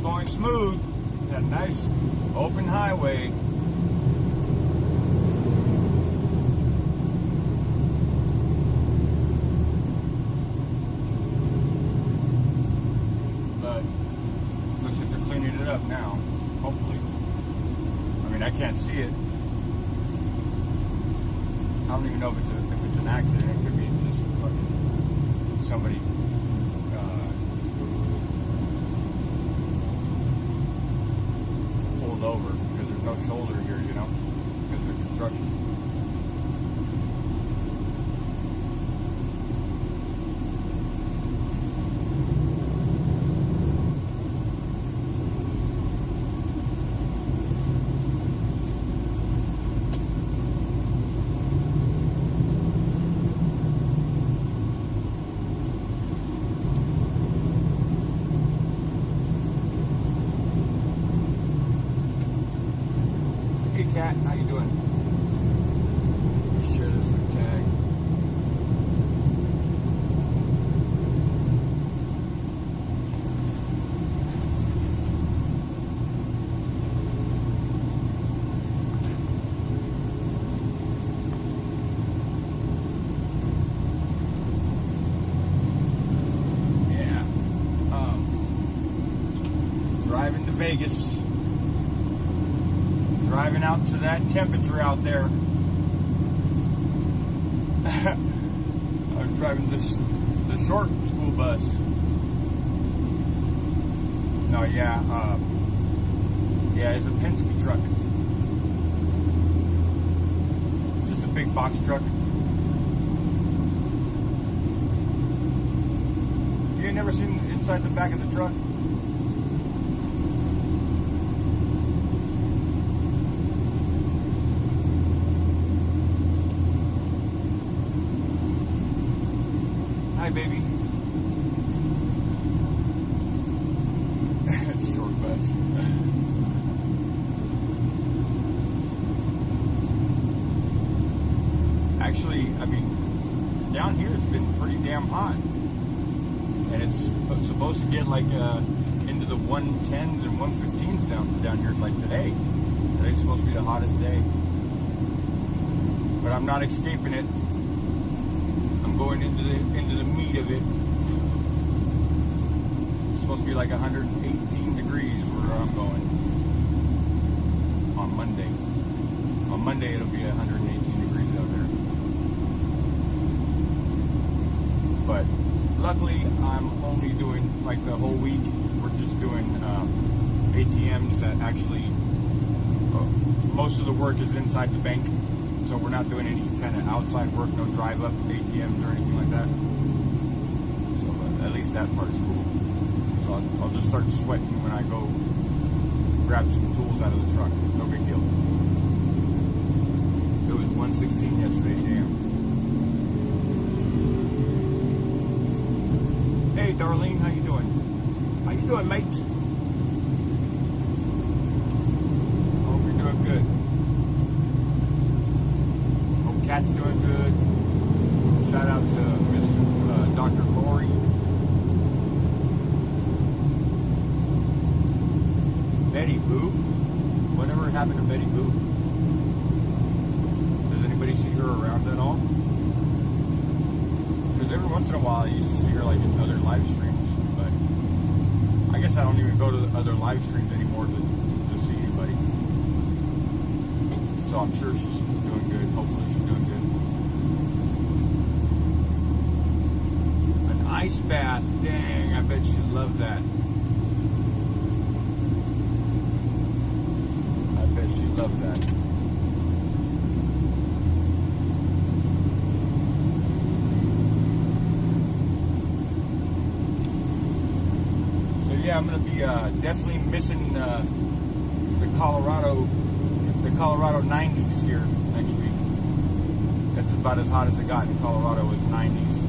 was going smooth. Had a nice open highway. But looks like they're cleaning it up now. Hopefully. I mean, I can't see it. I don't even know if it's an accident. It could be just fucking somebody pulled over because there's no shoulder here, you know, because of the construction. Cat, how you doing? Let me share this with tag. Yeah. Driving to Vegas. Driving out to that temperature out there. I'm driving the short school bus. No, yeah, it's a Penske truck. Just a big box truck. You ain't never seen inside the back of the truck? Hi, baby. Short bus. Actually, I mean, down here it's been pretty damn hot. And it's supposed to get like into the 110s and 115s down here like today. Today's supposed to be the hottest day. But I'm not escaping it. Going into the meat of it. It's supposed to be like 118 degrees where I'm going on Monday. On Monday it'll be 118 degrees out there. But luckily I'm only doing like the whole week. We're just doing ATMs that actually most of the work is inside the bank. So we're not doing any kind of outside work, no drive-up ATMs or anything like that. So at least that part's cool. So I'll just start sweating when I go grab some tools out of the truck. No big deal. It was 116 yesterday, damn. Hey, Darlene, how you doing? How you doing, mate? Hope you're doing good. Cat's doing good. Shout out to Miss Dr. Lori. Betty Boop. Whatever happened to Betty Boop? Does anybody see her around at all? Because every once in a while I used to see her like in other live streams, but I guess I don't even go to the other live streams anymore to see anybody. So I'm sure she's doing good. Hopefully she's doing good. An ice bath. Dang, I bet she'd love that. I bet she'd love that. So yeah, I'm going to be definitely missing the Colorado 90s here next week. That's about as hot as it got in Colorado, was 90s.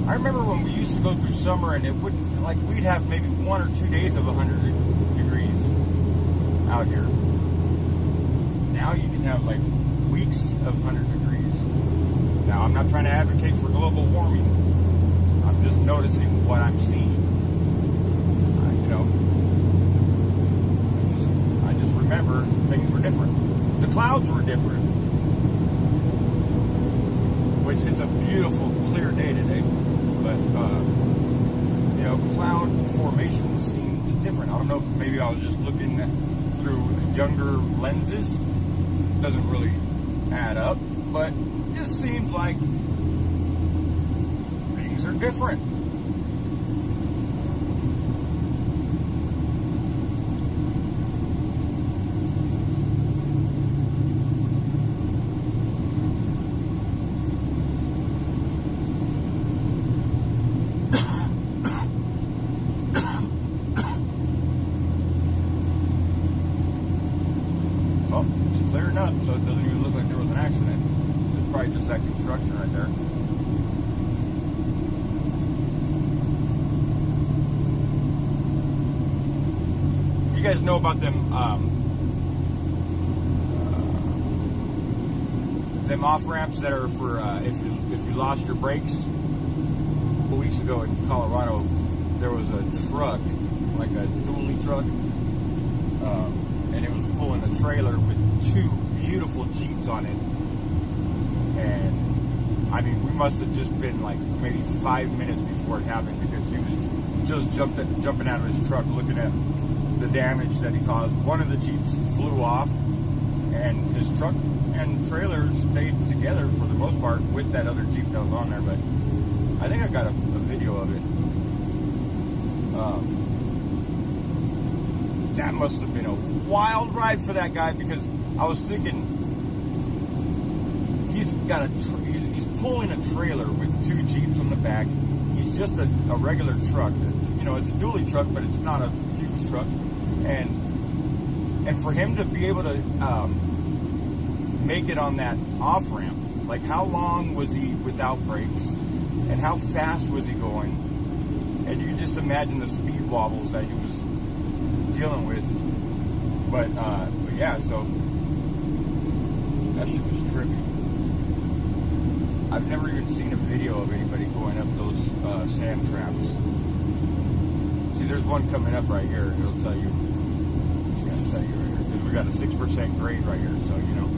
I remember when we used to go through summer and it wouldn't, like, we'd have maybe 1 or 2 days of 100 degrees out here. Now you can have like weeks of 100 degrees. Now, I'm not trying to advocate for global warming. I'm just noticing what I'm seeing. You know, I just remember things were different. The clouds were different. Which, it's a beautiful, clear day today. But, you know, cloud formations seemed different. I don't know if maybe I was just looking through younger lenses. Doesn't really add up, but it just seems like things are different. It's clearing up, so it doesn't even look like there was an accident. It's probably just that construction right there. You guys know about them off ramps that are for if you lost your brakes. A couple weeks ago in Colorado, there was a truck, like a dually truck. And it was pulling a trailer with two beautiful Jeeps on it. And I mean, we must have just been like maybe 5 minutes before it happened, because he was just jumping out of his truck looking at the damage that he caused. One of the Jeeps flew off, and his truck and trailer stayed together for the most part with that other Jeep that was on there. But I think I got a video of it. That must have been a wild ride for that guy, because I was thinking he's pulling a trailer with two Jeeps on the back. He's just a regular truck. You know, it's a dually truck, but it's not a huge truck. And for him to be able to make it on that off ramp, like how long was he without brakes, and how fast was he going? And you can just imagine the speed wobbles that he was dealing with. But yeah, so that shit was trippy. I've never even seen a video of anybody going up those sand traps. See, there's one coming up right here. It'll tell you. It's gonna tell you right here, because we got a 6% grade right here. So you know,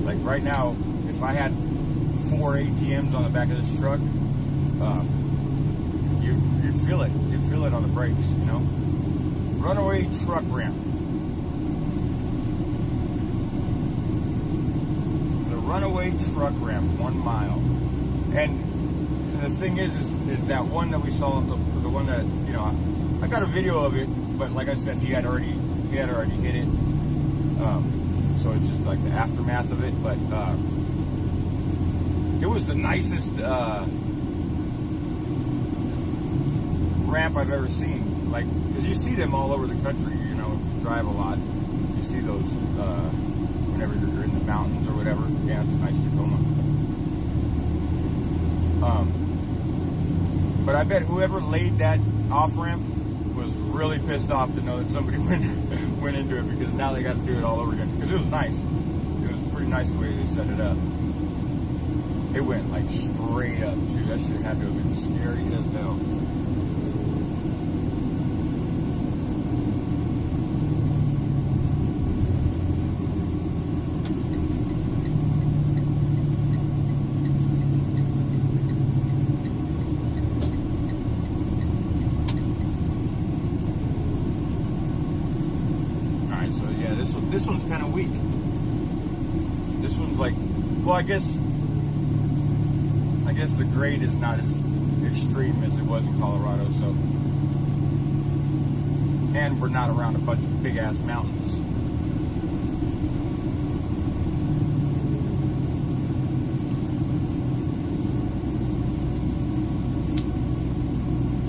like right now, if I had 4 ATMs on the back of this truck, you'd feel it. You'd feel it on the brakes, you know. Runaway truck ramp. The runaway truck ramp, 1 mile. And the thing is that one that we saw, the one that, you know, I got a video of it, but like I said, he had already hit it. So it's just like the aftermath of it. But it was the nicest ramp I've ever seen. Like, because you see them all over the country, you know, if you drive a lot, you see those whenever you're in the mountains or whatever. Yeah, it's a nice Tacoma. But I bet whoever laid that off ramp was really pissed off to know that somebody went into it, because now they got to do it all over again. Because it was nice. It was pretty nice the way they set it up. It went like straight up too. That shit had to have been scary as hell. This one's kind of weak. This one's like, well, I guess the grade is not as extreme as it was in Colorado, so, and we're not around a bunch of big ass mountains.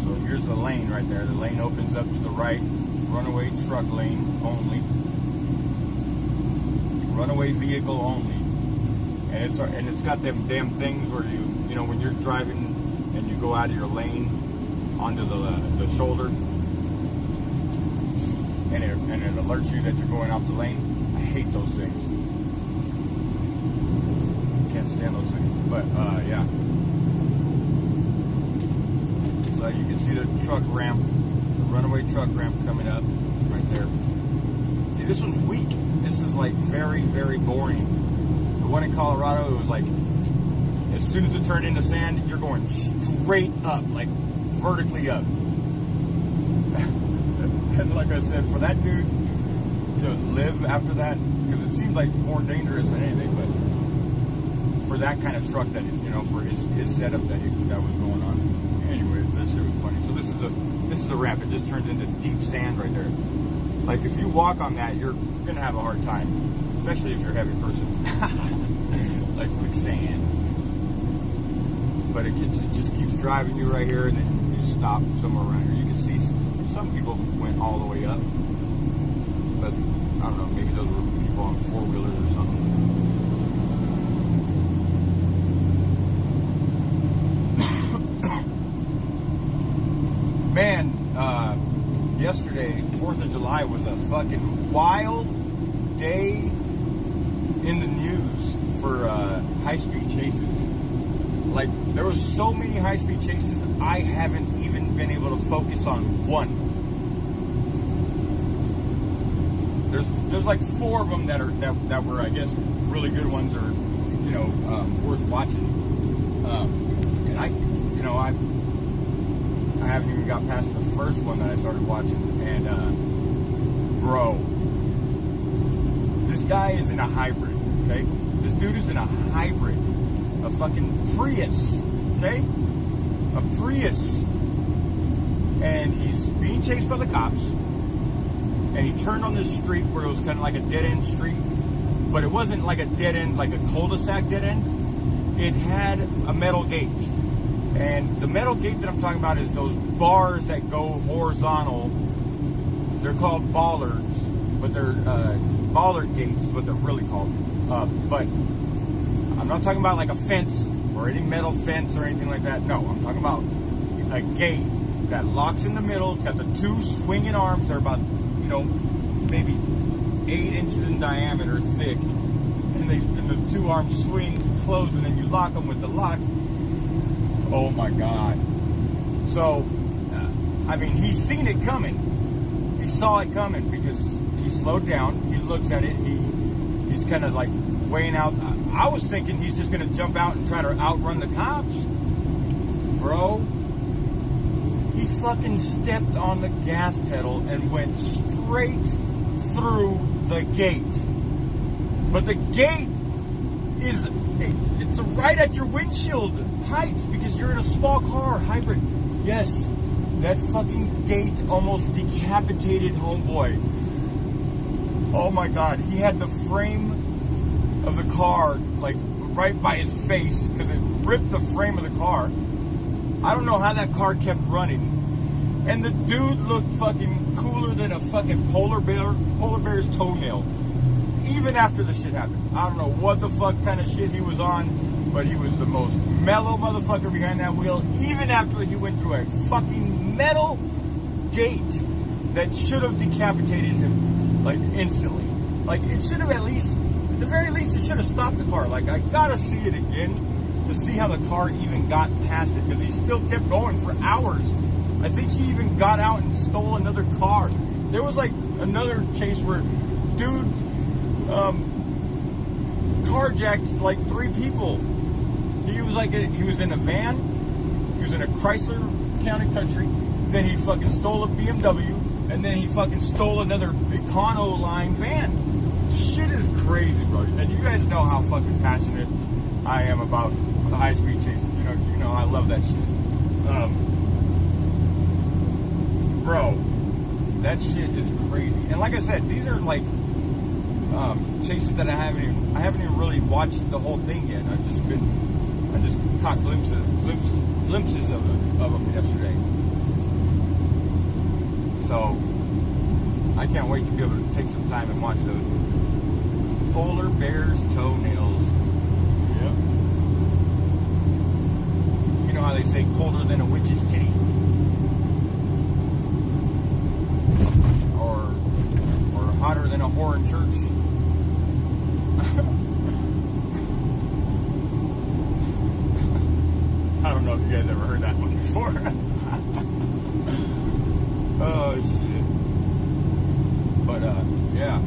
So here's the lane right there. The lane opens up to the right. Runaway truck lane only. Runaway vehicle only, and it's got them damn things where you know, when you're driving and you go out of your lane onto the shoulder, and it alerts you that you're going off the lane. I hate those things. truck ramp. The runaway truck ramp coming up right there. See, this one's weak. This is like very, very boring. The one in Colorado, it was like, as soon as it turned into sand, you're going straight up, like vertically up. And like I said, for that dude to live after that, because it seemed like more dangerous than anything, but for that kind of truck that, you know, for his setup that was going on. Anyways, this shit was funny. So this is the ramp. It just turns into deep sand right there. Like if you walk on that, you're gonna have a hard time, especially if you're a heavy person. Like quicksand. But it just keeps driving you right here, and then you stop somewhere around here. You can see some people went all the way up, but I don't know, maybe those were people on four-wheelers or something. Man, yesterday, 4th of July, was a fucking wild day in the news for high-speed chases. Like, there was so many high-speed chases, I haven't even been able to focus on one. There's like 4 of them that were, I guess, really good ones, or, you know, worth watching. And I haven't even got past the first one that I started watching. And, bro, this guy is in a hybrid, okay? This dude is in a hybrid. A fucking Prius, okay? A Prius. And he's being chased by the cops. And he turned on this street where it was kind of like a dead-end street. But it wasn't like a dead-end, like a cul-de-sac dead-end. It had a metal gate. And the metal gate that I'm talking about is those bars that go horizontal. They're called bollards, but they're bollard gates is what they're really called. But I'm not talking about like a fence or any metal fence or anything like that. No, I'm talking about a gate that locks in the middle. It's got the 2 swinging arms. They're about, you know, maybe 8 inches in diameter, thick. And the 2 arms swing closed, and then you lock them with the lock. Oh my God. So, I mean, he's seen it coming. He saw it coming because he slowed down. He looks at it. He's kind of like weighing out. I was thinking he's just going to jump out and try to outrun the cops. Bro, he fucking stepped on the gas pedal and went straight through the gate. But the gate it's right at your windshield height because you're in a small car, hybrid. Yes, that fucking gate almost decapitated homeboy. Oh my God, he had the frame of the car like right by his face because it ripped the frame of the car. I don't know how that car kept running. And the dude looked fucking cooler than a fucking polar bear's toenail. Even after the shit happened. I don't know what the fuck kind of shit he was on, but he was the most mellow motherfucker behind that wheel, even after he went through a fucking metal gate that should have decapitated him, like, instantly. Like, it should have at the very least, it should have stopped the car. Like, I gotta see it again to see how the car even got past it, because he still kept going for hours. I think he even got out and stole another car. There was, like, another chase where dude carjacked, like, 3 people. He was in a van. He was in a Chrysler Town and Country. Then he fucking stole a BMW. And then he fucking stole another Econoline van. Shit is crazy, bro. And you guys know how fucking passionate I am about the high-speed chases. You know, I love that shit. Bro, that shit is crazy. And like I said, these are like chases that I haven't even really watched the whole thing yet. I just caught glimpses of them yesterday. So I can't wait to be able to take some time and watch those. Polar bear's toenails. Yep. You know how they say colder than a witch's titty? Or hotter than a whore in church? I don't know if you guys ever heard that one before. Yeah.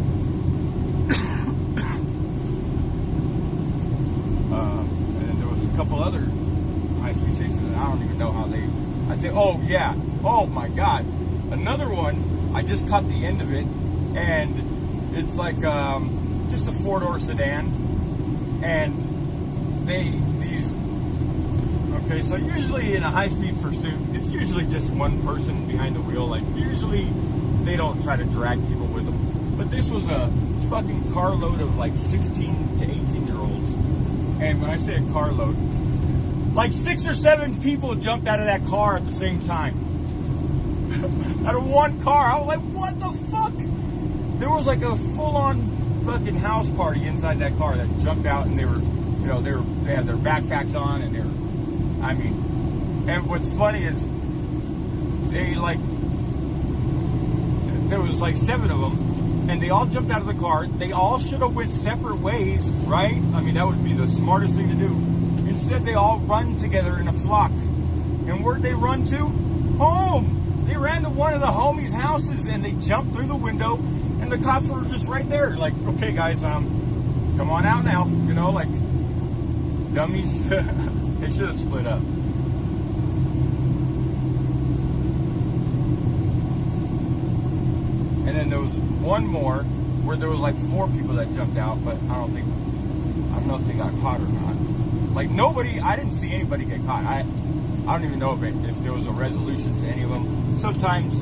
And there was a couple other high-speed chases, and I don't even know how they... I think... Oh, yeah. Oh, my God. Another one, I just caught the end of it, and it's like just a four-door sedan, and okay, so usually in a high-speed pursuit, it's usually just one person behind the wheel. Like, usually they don't try to drag people with them. But this was a fucking carload of like 16 to 18-year-olds. And when I say a carload, like 6 or 7 people jumped out of that car at the same time. Out of one car. I was like, what the fuck? There was like a full-on fucking house party inside that car that jumped out, and they were, you know, they had their backpacks on, and they were, I mean, and what's funny is they like, there was like 7 of them, and they all jumped out of the car. They all should have went separate ways, right? I mean, that would be the smartest thing to do. Instead, they all run together in a flock. And where'd they run to? Home! They ran to one of the homies' houses, and they jumped through the window, and the cops were just right there. Like, okay, guys, come on out now. You know, like, dummies. They should have split up. And then there was one more where there was like 4 people that jumped out, but I don't know if they got caught or not. Like, nobody, I didn't see anybody get caught. I don't even know if there was a resolution to any of them. Sometimes,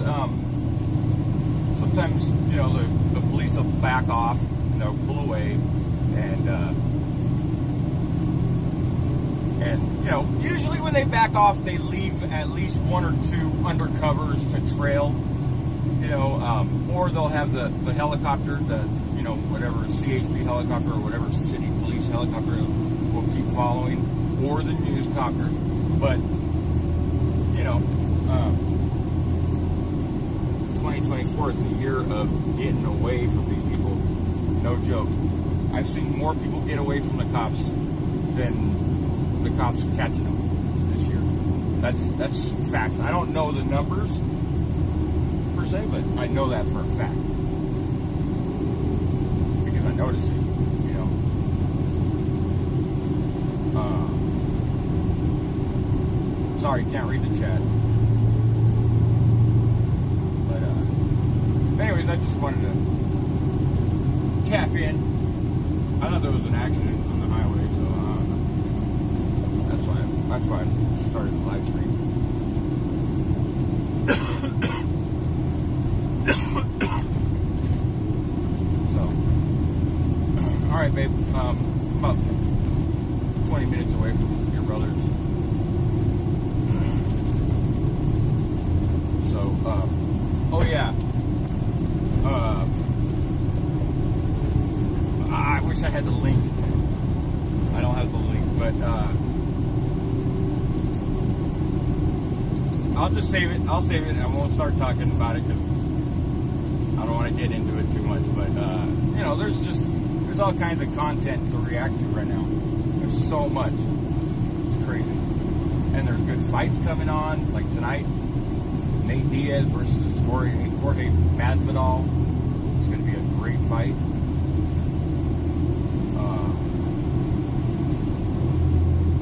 you know, the police will back off, you know, pull away, and you know, usually when they back off, they leave at least 1 or 2 undercovers to trail, you know, or they'll have the helicopter, you know, whatever CHP helicopter or whatever city police helicopter will keep following, or the newscopter. But, you know, 2024 is the year of getting away from these people. No joke. I've seen more people get away from the cops than the cops catching them this year. That's facts. I don't know the numbers per se, but I know that for a fact because I notice it. You know. Sorry, can't read the chat. But anyways, I just wanted to tap in. I thought there was an accident on the highway, so that's why I started the live stream. So, all right, babe. About 20 minutes away from your brothers. So, oh yeah. I wish I had the link. I don't have the link, but I'll just save it. I'll save it. I won't start talking about it because I don't want to get into it too much. But you know, there's all kinds of content to react to right now. There's so much. It's crazy. And there's good fights coming on, like tonight. Nate Diaz versus Jorge Masvidal. It's going to be a great fight.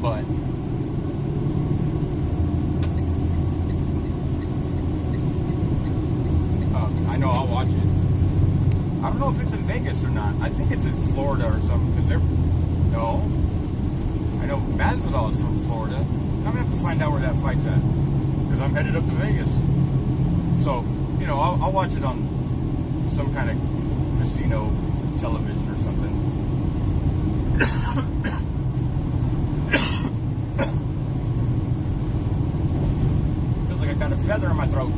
But I know I'll watch it. I don't know if it's in Vegas or not. I think it's in Florida or something. No. I know Masvidal is from Florida. I'm going to have to find out where that fight's at. Because I'm headed up to Vegas. So, you know, I'll watch it on some kind of casino television or something. Feels like I got a feather in my throat.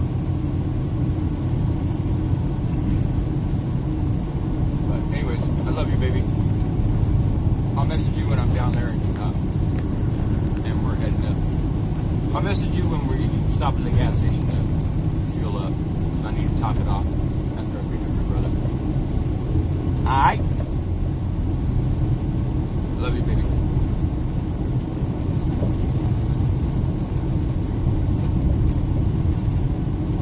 But anyways, I love you, baby. I'll message you when I'm down there and we're heading up. I'll message you when we stop at the gas station to fuel up. I need to top it off after I pick up your brother. Alright? Love you, baby.